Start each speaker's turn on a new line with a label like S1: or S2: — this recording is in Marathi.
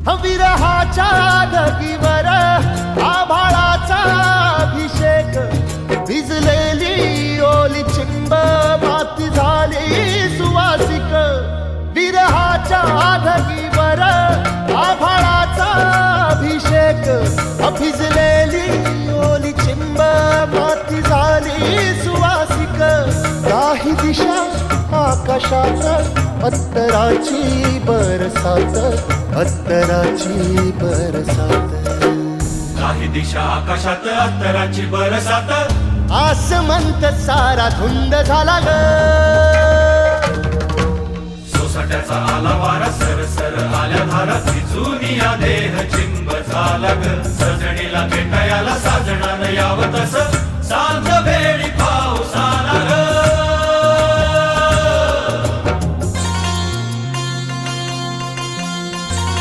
S1: विरहाच्या ढगीवर आभाळाचा अभिषेक, भिजलेली ओली चिंब माती झाली सुवासिक. विरहाच्या ढगीवर आभाळाचा अभिषेक, भिजलेली ओली चिंब माती झाली सुवासिक. काही दिशा आकाशात अत्तराची बरसात, अत्तराची बरसात.
S2: काही दिशा आकाशात अत्तराची बरसात,
S1: आसमंत सारा धुंद झाला ग.
S2: सोसाट्याचा आला वारा, सरसर आल्या धारा, भिजून या देह चिंब झाला ग. सजणीला भेटायला साजणानं यावं तसं,